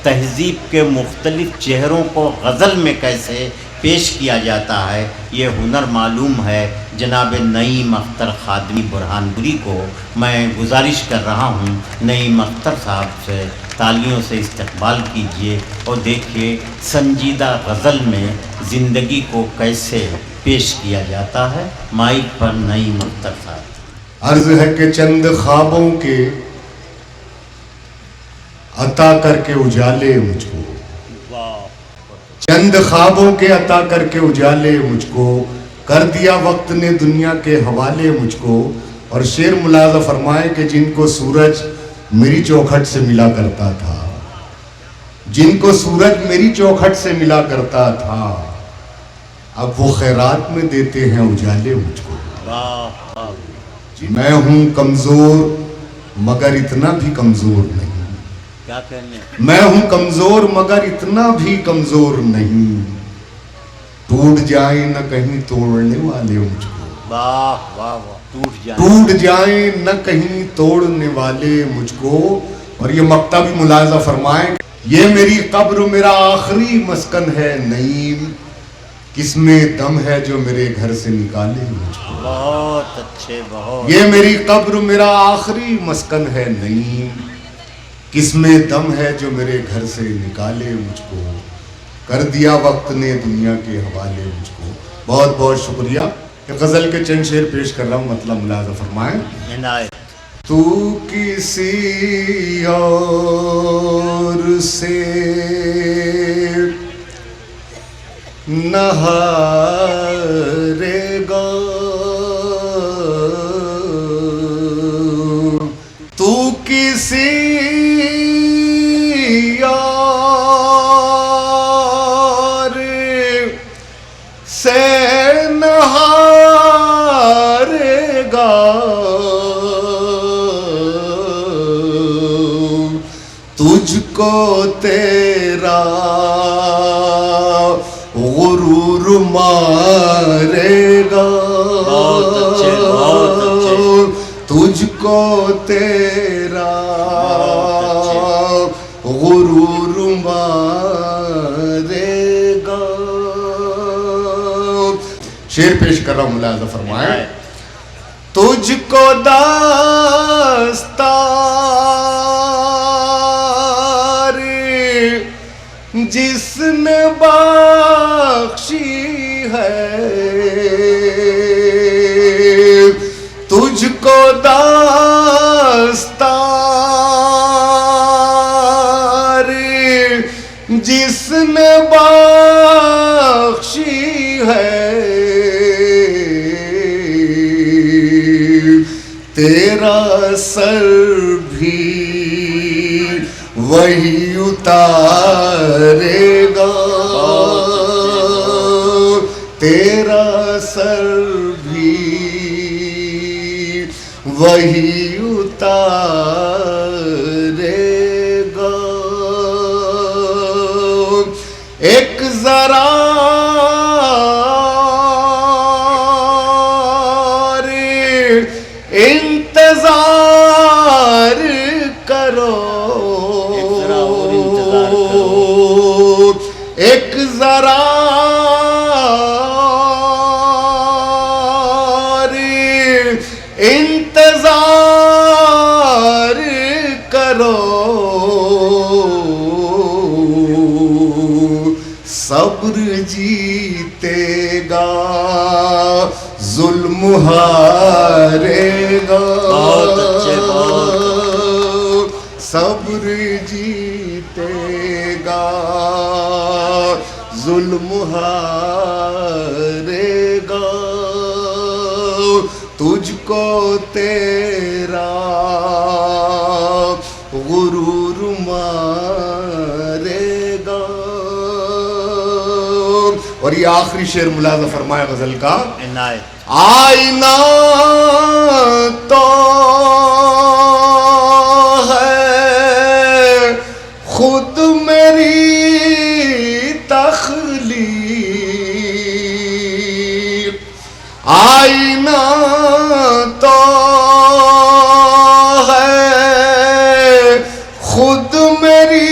تہذیب کے مختلف چہروں کو غزل میں کیسے پیش کیا جاتا ہے، یہ ہنر معلوم ہے۔ جناب نعیم اختر خادمی برہان پوری کو میں گزارش کر رہا ہوں، نعیم اختر صاحب سے تالیوں سے استقبال کیجئے اور دیکھیے سنجیدہ غزل میں زندگی کو کیسے پیش کیا جاتا ہے۔ مائک پر نعیم اختر صاحب۔ عرض ہے کہ چند خوابوں کے عطا کر کے اجالے مجھ کو، چند خوابوں کے عطا کر کے اجالے مجھ کو، کر دیا وقت نے دنیا کے حوالے مجھ کو۔ اور شعر ملاحظہ فرمائے کہ جن کو سورج میری چوکھٹ سے ملا کرتا تھا، جن کو سورج میری چوکھٹ سے ملا کرتا تھا، اب وہ خیرات میں دیتے ہیں اجالے مجھ کو۔ میں ہوں کمزور مگر اتنا بھی کمزور نہیں، کیا کہنے؟ میں ہوں کمزور مگر اتنا بھی کمزور نہیں، ٹوٹ جائیں نہ کہیں توڑنے والے مجھ کو، واہ واہ واہ، ٹوٹ جائیں نہ کہیں توڑنے والے مجھ کو۔ اور یہ مقطع بھی ملاحظہ فرمائیں، یہ میری قبر میرا آخری مسکن ہے نعیم، کس میں دم ہے جو میرے گھر سے نکالے مجھ کو۔ بہت اچھے، بہت۔ یہ میری قبر میرا آخری مسکن ہے نعیم، کس میں دم ہے جو میرے گھر سے نکالے مجھ کو، کر دیا وقت نے دنیا کے حوالے مجھ کو۔ بہت بہت شکریہ۔ غزل کے چند شعر پیش کر رہا ہوں، مطلب ملاحظہ فرمائیں۔ عنایت۔ تو کسی اور سے نہ ہارے گا، تو کسی اور سے نہ ہارے گا، تجھ کو تیرا غرور مارے گا، بہت اچھے، بہت اچھے۔ تجھ کو تیرا غرور مارے گا۔ شعر پیش کر رہا ہوں، ملاحظہ فرمائیں۔ تجھ کو دستار جس نے بخشی ہے، تجھ کو دستار جس نے بخشی ہے، تیرا سر بھی وہی اتارے گا، تیرا سر بھی وہی اتارے گا۔ ایک ذرا انتظار کرو، ایک ذرا انتظار کرو، صبر جیتے گا ظلم ہارے گا، بہت اچھے، بہت۔ صبر جیتے گا ظلم ہارے گا، تجھ کو تیرا غرور مارے گا۔ اور یہ آخری شعر ملاحظہ فرمائے غزل کا۔ عنایت۔ آئینہ تو ہے خود میری تخلیق، آئینہ تو ہے خود میری